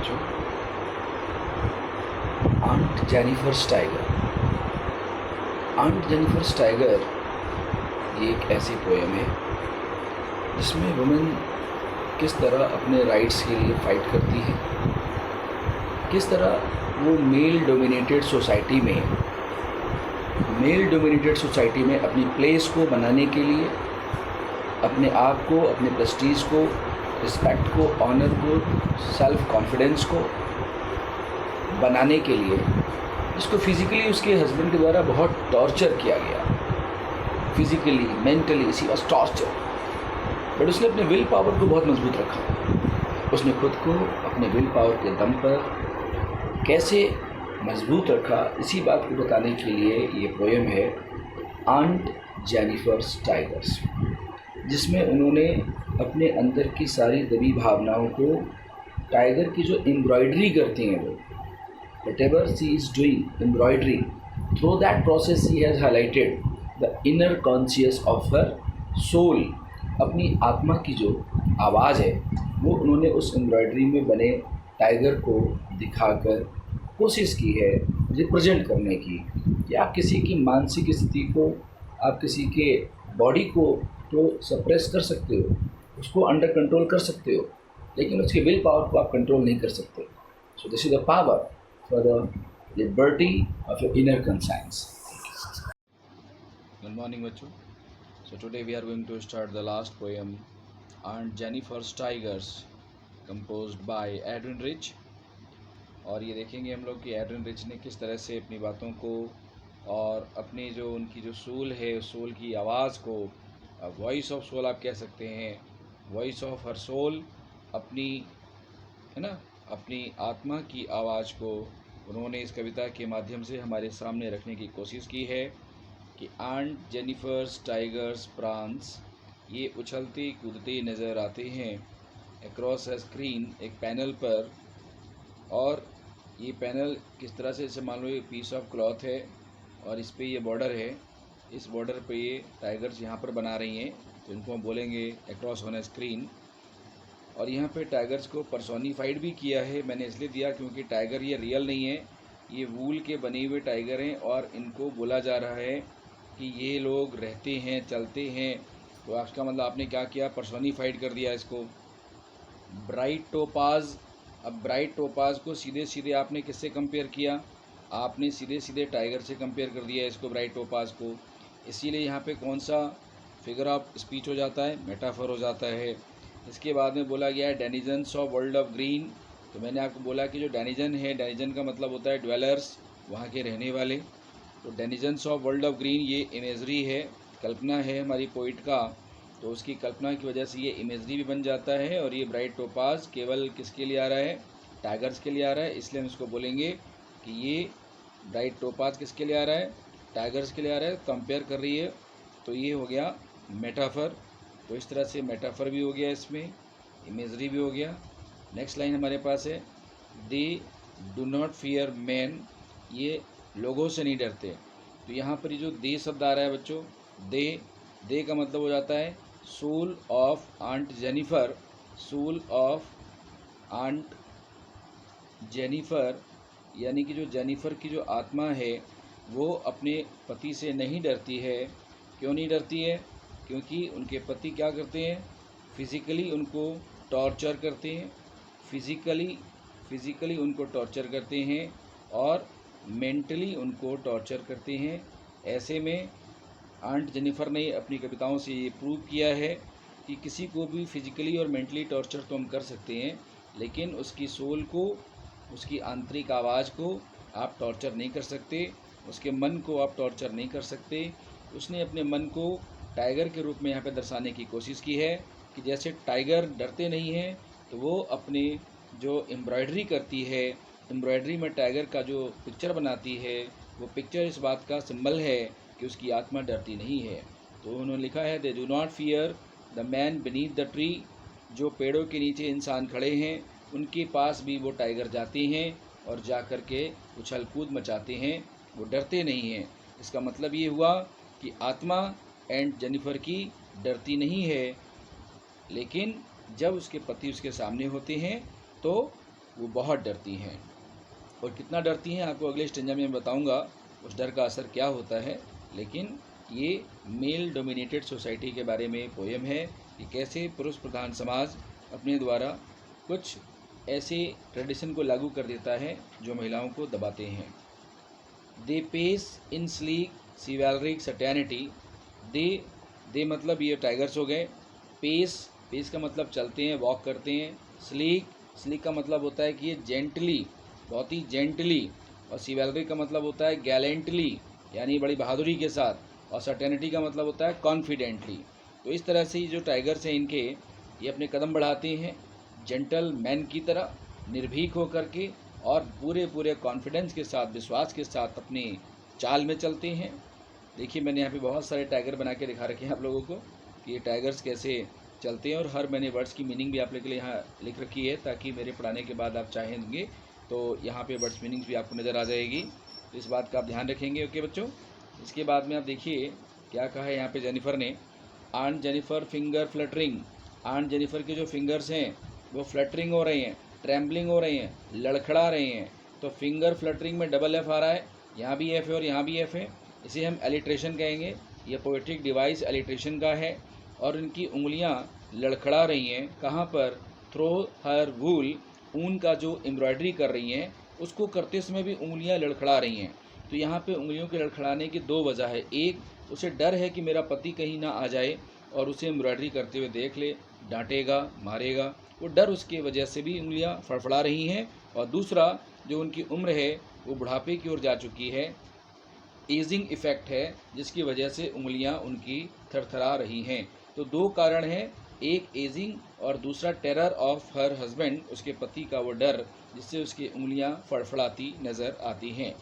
बच्चों। Aunt Jennifer tiger. Aunt Jennifer tiger ये एक ऐसी पोएम है जिसमें वुमेन किस तरह अपने राइट्स के लिए फाइट करती है, किस तरह वो मेल डोमिनेटेड सोसाइटी में अपनी प्लेस को बनाने के लिए, अपने आप को, अपने प्रेस्टीज को, रिस्पेक्ट को, ऑनर को, सेल्फ कॉन्फिडेंस को बनाने के लिए जिसको फिज़िकली उसके हस्बैंड के द्वारा बहुत टॉर्चर किया गया, physically mentally she was torture, but उसने अपने विल पावर को बहुत मजबूत रखा। उसने खुद को अपने विल पावर के दम पर कैसे मजबूत रखा, इसी बात को बताने के लिए ये पोएम है आंट जेनिफर टाइगर्स, जिसमें उन्होंने अपने अंदर की सारी दबी भावनाओं को टाइगर की जो एम्ब्रॉयडरी करती हैं वो, whatever she is doing embroidery, through that process she has highlighted the inner conscious of her soul। अपनी आत्मा की जो आवाज़ है वो उन्होंने उस एम्ब्रॉयडरी में बने टाइगर को दिखाकर कोशिश की है रिप्रेजेंट करने की कि आप किसी की मानसिक स्थिति को, आप किसी के बॉडी को तो सप्रेस कर सकते हो, उसको अंडर कंट्रोल कर सकते हो, लेकिन उसके विल पावर को आप कंट्रोल नहीं कर सकते। So this is the power for the liberty of your inner conscience. Good morning, बच्चों. So today we are going to start the last poem, Aunt Jennifer's Tigers, composed by Adrian Rich. और ये देखेंगे हम लोग कि Adrian rich ने किस तरह से अपनी बातों को और अपनी जो उनकी जो सोल है, उस सोल की आवाज़ को, वॉइस ऑफ सोल आप कह सकते हैं, वॉइस ऑफ हर सोल, अपनी, है ना, अपनी आत्मा की आवाज़ को उन्होंने इस कविता के माध्यम से हमारे सामने रखने की कोशिश की है कि आंट जेनिफर्स टाइगर्स प्रांस ये उछलते कूदते नज़र आते हैं अक्रॉस अ स्क्रीन, एक पैनल पर। और ये पैनल किस तरह से, जैसे मान लो ये पीस ऑफ क्लॉथ है और इस पे ये बॉर्डर है, इस बॉर्डर पे ये टाइगर्स यहाँ पर बना रही हैं, तो इनको हम बोलेंगे अक्रॉस ऑन अ स्क्रीन। और यहाँ पे टाइगर्स को पर्सोनीफाइड भी किया है, मैंने इसलिए दिया क्योंकि टाइगर ये रियल नहीं है, ये वूल के बने हुए टाइगर हैं और इनको बोला जा रहा है कि ये लोग रहते हैं, चलते हैं। तो आपका मतलब आपने क्या किया, पर्सोनीफाइड कर दिया इसको। ब्राइट टोपाज, अब ब्राइट टोपाज को सीधे सीधे आपने किससे कंपेयर किया, आपने सीधे सीधे टाइगर से कंपेयर कर दिया इसको, ब्राइट टोपाज को। इसीलिए यहाँ पे कौन सा फिगर ऑफ स्पीच हो जाता है, मेटाफर हो जाता है। इसके बाद में बोला गया है denizens of world of green. तो मैंने आपको बोला कि जो डेनिजन है, डेनिजन का मतलब होता है ड्वेलर्स, वहाँ के रहने वाले। तो denizens of world of green ये इमेजरी है, कल्पना है हमारी पोइट का, तो उसकी कल्पना की वजह से ये इमेजरी भी बन जाता है। और ये ब्राइट टोपाज केवल किसके लिए आ रहा है, टाइगर्स के लिए आ रहा है, इसलिए हम इसको बोलेंगे कि ये ब्राइट टोपाज किसके लिए आ रहा है, टाइगर्स के लिए आ रहा है, कंपेयर कर रही है। तो ये हो गया मेटाफर। तो इस तरह से मेटाफर भी हो गया, इसमें इमेजरी भी हो गया। नेक्स्ट लाइन हमारे पास है they do not fear man, ये लोगों से नहीं डरते। तो यहाँ पर ये जो दे शब्द आ रहा है बच्चों, दे का मतलब हो जाता है soul of aunt Jennifer, soul of aunt Jennifer, यानी कि जो जेनिफर की जो आत्मा है वो अपने पति से नहीं डरती है। क्यों नहीं डरती है, क्योंकि उनके पति क्या करते हैं, फिज़िकली उनको टॉर्चर करते हैं, फिज़िकली उनको टॉर्चर करते हैं और मेंटली उनको टॉर्चर करते हैं। ऐसे में आंट जेनिफर ने अपनी कविताओं से ये प्रूव किया है कि किसी को भी फिज़िकली और मेंटली टॉर्चर तो हम कर सकते हैं, लेकिन उसकी सोल को, उसकी आंतरिक आवाज़ को आप टॉर्चर नहीं कर सकते, उसके मन को आप टॉर्चर नहीं कर सकते। उसने अपने मन को टाइगर के रूप में यहाँ पे दर्शाने की कोशिश की है कि जैसे टाइगर डरते नहीं हैं, तो वो अपने जो एम्ब्रॉयडरी करती है, एम्ब्रॉयडरी में टाइगर का जो पिक्चर बनाती है, वो पिक्चर इस बात का सिंबल है कि उसकी आत्मा डरती नहीं है। तो उन्होंने लिखा है they do not fear the man beneath the tree, जो पेड़ों के नीचे इंसान खड़े हैं उनके पास भी वो टाइगर जाते हैं और जा कर के उछल कूद मचाते हैं, वो डरते नहीं हैं। इसका मतलब ये हुआ कि आत्मा एंड जेनिफर की डरती नहीं है, लेकिन जब उसके पति उसके सामने होते हैं तो वो बहुत डरती हैं। और कितना डरती हैं आपको अगले स्टेंजा में बताऊंगा उस डर का असर क्या होता है। लेकिन ये मेल डोमिनेटेड सोसाइटी के बारे में पोएम है कि कैसे पुरुष प्रधान समाज अपने द्वारा कुछ ऐसे ट्रेडिशन को लागू कर देता है जो महिलाओं को दबाते हैं। दे पेस इन स्लीक सिवैलरिक सटैनिटी। दे मतलब ये टाइगर्स हो गए। पेस का मतलब चलते हैं, वॉक करते हैं। स्लीक का मतलब होता है कि ये जेंटली, बहुत ही जेंटली। और सिवैलरी का मतलब होता है गैलेंटली, यानी बड़ी बहादुरी के साथ। और सर्टेनिटी का मतलब होता है कॉन्फिडेंटली। तो इस तरह से ये जो टाइगर्स हैं इनके ये अपने कदम बढ़ाते हैं जेंटल मैन की तरह, निर्भीक होकर के और पूरे कॉन्फिडेंस के साथ, विश्वास के साथ अपने चाल में चलते हैं। देखिए मैंने यहाँ पे बहुत सारे टाइगर बना के दिखा रखे हैं आप लोगों को कि ये टाइगर्स कैसे चलते हैं। और हर मैंने वर्ड्स की मीनिंग भी आप लोगों के लिए यहाँ लिख रखी है ताकि मेरे पढ़ाने के बाद आप चाहेंगे तो यहाँ पे वर्ड्स मीनिंग्स भी आपको नज़र आ जाएगी। तो इस बात का आप ध्यान रखेंगे। ओके बच्चों, इसके बाद में आप देखिए क्या कहा है यहाँ पे जेनिफर ने। Aunt Jennifer finger fluttering. Aunt Jennifer के जो फिंगर्स हैं वो फ्लटरिंग हो रहे हैं, ट्रैम्बलिंग हो रहे हैं, लड़खड़ा रहे हैं। तो फिंगर फ्लटरिंग में डबल एफ आ रहा है, यहाँ भी एफ है और यहाँ भी एफ है। इसे हम एलिट्रेशन कहेंगे। ये पोएट्रिक डिवाइस एलिट्रेशन का है। और इनकी उंगलियाँ लड़खड़ा रही हैं। कहाँ पर? थ्रो हर वूल, ऊन का जो एम्ब्रॉयडरी कर रही हैं उसको करते समय भी उंगलियां लड़खड़ा रही हैं। तो यहाँ पे उंगलियों के लड़खड़ाने की दो वजह है। एक, उसे डर है कि मेरा पति कहीं ना आ जाए और उसे एम्ब्रॉयडरी करते हुए देख ले, डांटेगा, मारेगा। वो डर उसके वजह से भी उंगलियां फड़फड़ा रही हैं। और दूसरा, जो उनकी उम्र है वो बुढ़ापे की ओर जा चुकी है, एजिंग इफ़ेक्ट है, जिसकी वजह से उंगलियां उनकी थरथरा रही हैं। तो दो कारण हैं, एक एजिंग और दूसरा टेरर ऑफ हर हस्बैंड, उसके पति का वो डर जिससे उसकी उंगलियां फड़फड़ाती नज़र आती हैं।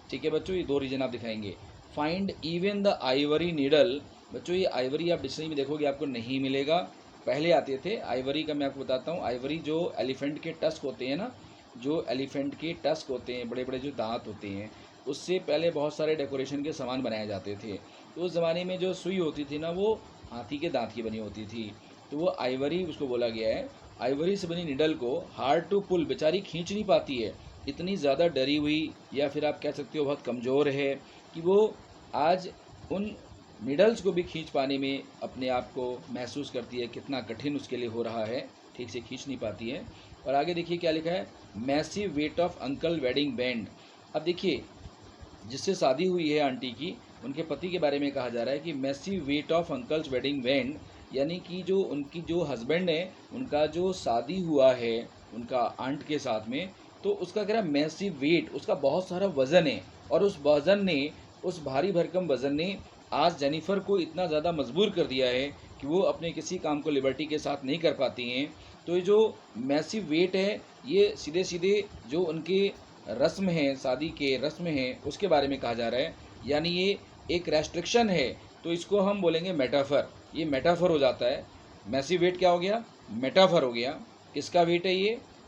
ठीक है बच्चों, ये दो रीज़न आप दिखाएंगे। Find even the Ivory needle. बच्चों ये आइवरी आप डिक्शनरी में देखोगे आपको नहीं मिलेगा, पहले आते थे। आइवरी का मैं आपको बताता हूँ। आइवरी जो एलिफेंट के टस्क होते हैं ना, जो एलिफेंट के टस्क होते हैं, बड़े बड़े जो दांत होते हैं, उससे पहले बहुत सारे डेकोरेशन के सामान बनाए जाते थे। तो उस ज़माने में जो सुई होती थी ना वो हाथी के दांत की बनी होती थी। तो वो आइवरी उसको बोला गया है। आइवरी से बनी निडल को हार्ड टू पुल, बेचारी खींच नहीं पाती है, इतनी ज़्यादा डरी हुई या फिर आप कह सकते हो बहुत कमज़ोर है कि वो आज उन निडल्स को भी खींच पाने में अपने आप को महसूस करती है कितना कठिन उसके लिए हो रहा है, ठीक से खींच नहीं पाती है। और आगे देखिए क्या लिखा है, massive weight of uncle wedding band. अब देखिए जिससे शादी हुई है आंटी की, उनके पति के बारे में कहा जा रहा है कि massive weight of uncle's wedding band, यानी कि जो उनकी जो हस्बैंड है, उनका जो शादी हुआ है उनका आंट के साथ में, तो उसका कह रहा है मैसिव वेट, उसका बहुत सारा वज़न है। और उस वज़न ने, उस भारी भरकम वज़न ने आज जेनिफर को इतना ज़्यादा मजबूर कर दिया है कि वो अपने किसी काम को लिबर्टी के साथ नहीं कर पाती हैं। तो ये जो मैसिव वेट है ये सीधे सीधे जो उनके रस्म हैं, शादी के रस्म हैं, उसके बारे में कहा जा रहा है। यानी ये एक रेस्ट्रिक्शन है, तो इसको हम बोलेंगे मेटाफर। ये मेटाफर हो जाता है। मैसिव वेट क्या हो गया? मेटाफर हो गया। किसका वेट है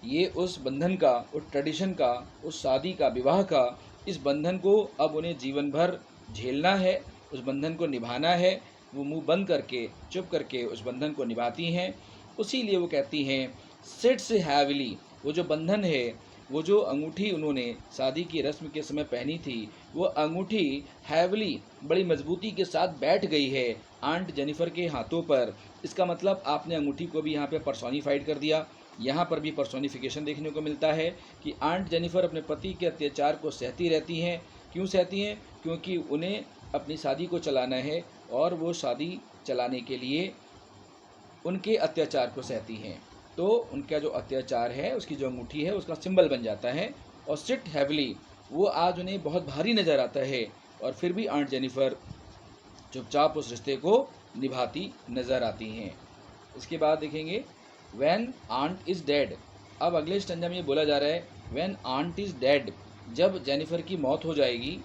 ये उस बंधन का, उस ट्रेडिशन का, उस शादी का, विवाह का। इस बंधन को अब उन्हें जीवन भर झेलना है, उस बंधन को निभाना है। वो मुंह बंद करके, चुप करके उस बंधन को निभाती हैं। उसी लिए वो कहती हैं सिट्स हैविली। वो जो बंधन है, वो जो अंगूठी उन्होंने शादी की रस्म के समय पहनी थी, वो अंगूठी हैवली, बड़ी मजबूती के साथ बैठ गई है आंट जेनिफर के हाथों पर। इसका मतलब आपने अंगूठी को भी यहाँ पे पर्सोनिफाइड कर दिया। यहाँ पर भी पर्सोनिफिकेशन देखने को मिलता है कि आंट जेनिफर अपने पति के अत्याचार को सहती रहती हैं। क्यों सहती हैं? क्योंकि उन्हें अपनी शादी को चलाना है और वो शादी चलाने के लिए उनके अत्याचार को सहती हैं। तो उनका जो अत्याचार है, उसकी जो अंगूठी है, उसका सिंबल बन जाता है। और सिट हैवली, वो आज उन्हें बहुत भारी नज़र आता है। और फिर भी आंट जेनिफर चुपचाप उस रिश्ते को निभाती नज़र आती हैं। इसके बाद देखेंगे व्हेन आंट इज़ डेड। अब अगले स्टंजा में ये बोला जा रहा है व्हेन आंट इज़ डेड, जब जेनिफर की मौत हो जाएगी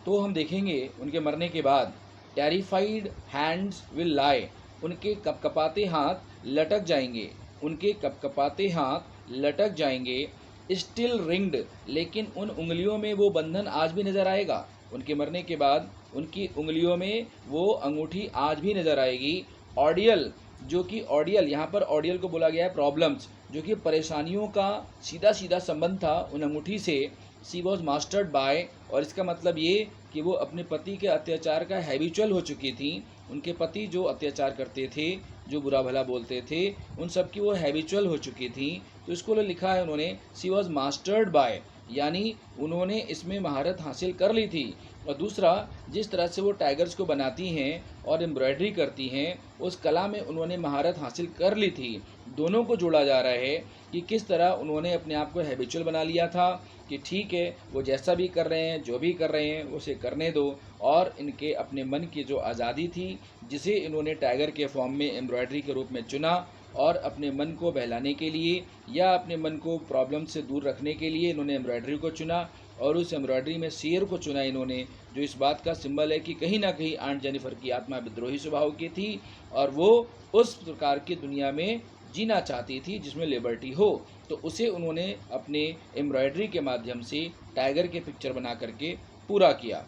तो हम देखेंगे उनके मरने के बाद टेरिफाइड हैंड्स विल लाई, उनके कपकपाते हाथ लटक जाएंगे, उनके कपकपाते हाथ लटक जाएंगे। स्टिल रिंग्ड, लेकिन उन उंगलियों में वो बंधन आज भी नज़र आएगा। उनके मरने के बाद उनकी उंगलियों में वो अंगूठी आज भी नज़र आएगी। ऑडियल, जो कि ऑडियल, यहाँ पर ऑडियल को बोला गया है प्रॉब्लम्स, जो कि परेशानियों का सीधा सीधा संबंध था उन अंगूठी से। शी वॉज मास्टर्ड बाय, और इसका मतलब ये कि वो अपने पति के अत्याचार का हैबिचुअल हो चुकी थी। उनके पति जो अत्याचार करते थे, जो बुरा भला बोलते थे, उन सब की वो हैबिचुअल हो चुकी थी। तो इसको लिखा है उन्होंने शी वॉज मास्टर्ड बाय, यानी उन्होंने इसमें महारत हासिल कर ली थी। और दूसरा, जिस तरह से वो टाइगर्स को बनाती हैं और एम्ब्रॉयडरी करती हैं, उस कला में उन्होंने महारत हासिल कर ली थी। दोनों को जोड़ा जा रहा है कि किस तरह उन्होंने अपने आप को हैबिचुअल बना लिया था कि ठीक है, वो जैसा भी कर रहे हैं, जो भी कर रहे हैं, उसे करने दो। और इनके अपने मन की जो आज़ादी थी, जिसे इन्होंने टाइगर के फॉर्म में एम्ब्रॉयडरी के रूप में चुना, और अपने मन को बहलाने के लिए या अपने मन को प्रॉब्लम से दूर रखने के लिए इन्होंने एम्ब्रॉयडरी को चुना। और उस एम्ब्रॉयडरी में शेर को चुना इन्होंने, जो इस बात का सिंबल है कि कहीं ना कहीं आंट जेनिफर की आत्मा विद्रोही स्वभाव की थी और वो उस प्रकार की दुनिया में जीना चाहती थी जिसमें लिबर्टी हो। तो उसे उन्होंने अपने एम्ब्रॉयडरी के माध्यम से टाइगर के पिक्चर बना करके पूरा किया।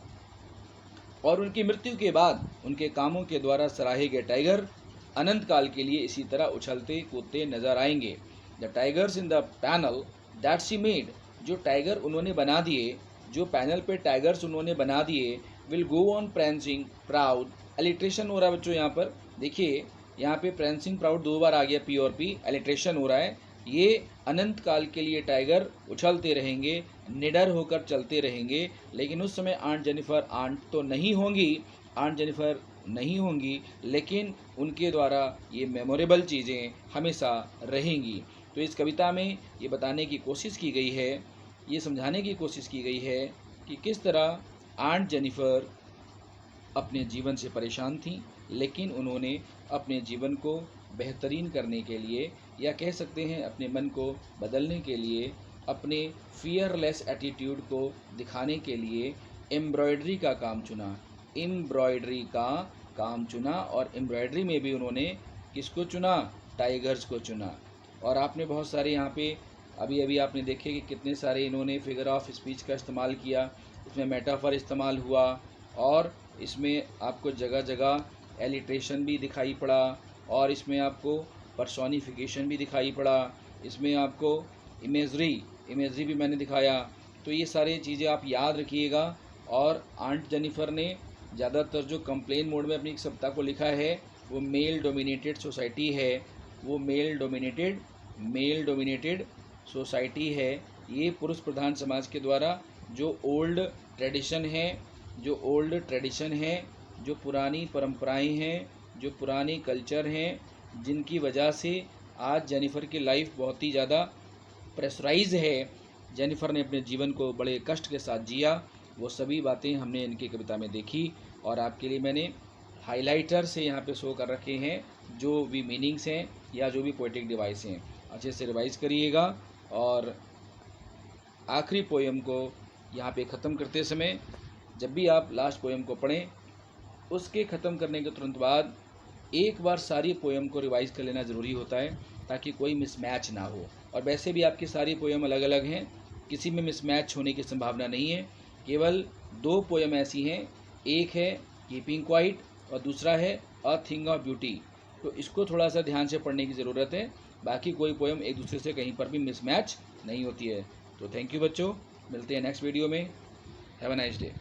और उनकी मृत्यु के बाद उनके कामों के द्वारा सराहे गए टाइगर अनंत काल के लिए इसी तरह उछलते कूदते नजर आएंगे। The tigers in the panel that she made, जो टाइगर उन्होंने बना दिए, जो पैनल पे टाइगर्स उन्होंने बना दिए, will go on prancing proud. Alliteration हो रहा है बच्चों, यहाँ पर देखिए, यहाँ पे प्रेंसिंग प्राउड 2 बार आ गया, पी और पी, एलिट्रेशन हो रहा है। ये अनंत काल के लिए टाइगर उछलते रहेंगे, निडर होकर चलते रहेंगे। लेकिन उस समय आंट जेनिफर आंट तो नहीं होंगी, आंट जेनिफर नहीं होंगी, लेकिन उनके द्वारा ये मेमोरेबल चीज़ें हमेशा रहेंगी। तो इस कविता में ये बताने की कोशिश की गई है, ये समझाने की कोशिश की गई है कि किस तरह आंट जेनिफर अपने जीवन से परेशान थी, लेकिन उन्होंने अपने जीवन को बेहतरीन करने के लिए, या कह सकते हैं अपने मन को बदलने के लिए, अपने फियरलेस एटीट्यूड को दिखाने के लिए एम्ब्रॉयडरी का काम चुना, एम्ब्रॉयडरी का काम चुना। और एम्ब्रॉयडरी में भी उन्होंने किसको चुना? टाइगर्स को चुना। और आपने बहुत सारे यहाँ पे अभी अभी आपने देखे कि कितने सारे इन्होंने फिगर ऑफ स्पीच का इस्तेमाल किया, इसमें मेटाफर इस्तेमाल हुआ, और इसमें आपको जगह जगह एलिट्रेशन भी दिखाई पड़ा, और इसमें आपको पर्सोनिफिकेशन भी दिखाई पड़ा, इसमें आपको इमेजरी भी मैंने दिखाया। तो ये सारी चीज़ें आप याद रखिएगा। और आंट जेनिफर ने ज़्यादातर जो कंप्लेन मोड में अपनी कविता को लिखा है वो मेल डोमिनेटेड सोसाइटी है, वो मेल डोमिनेटेड सोसाइटी है। ये पुरुष प्रधान समाज के द्वारा जो ओल्ड ट्रेडिशन है, जो पुरानी परंपराएं हैं, जो पुरानी कल्चर हैं, जिनकी वजह से आज जेनिफर की लाइफ बहुत ही ज़्यादा प्रेशराइज है, जेनिफर ने अपने जीवन को बड़े कष्ट के साथ जिया, वो सभी बातें हमने इनकी कविता में देखी। और आपके लिए मैंने हाइलाइटर से यहाँ पे शो कर रखे हैं जो भी मीनिंग्स हैं या जो भी पोएटिक डिवाइस हैं। अच्छे से रिवाइज करिएगा। और आखिरी पोएम को यहाँ पे ख़त्म करते समय, जब भी आप लास्ट पोएम को पढ़ें, उसके ख़त्म करने के तुरंत बाद एक बार सारी पोएम को रिवाइज कर लेना ज़रूरी होता है, ताकि कोई मिसमैच ना हो। और वैसे भी आपकी सारी पोएम अलग अलग हैं, किसी में मिसमैच होने की संभावना नहीं है। केवल 2 पोएम ऐसी हैं, एक है कीपिंग क्वाइट और दूसरा है अ थिंग ऑफ ब्यूटी। तो इसको थोड़ा सा ध्यान से पढ़ने की ज़रूरत है, बाकी कोई पोएम एक दूसरे से कहीं पर भी मिसमैच नहीं होती है। तो थैंक यू बच्चों, मिलते हैं नेक्स्ट वीडियो में। Have a nice day.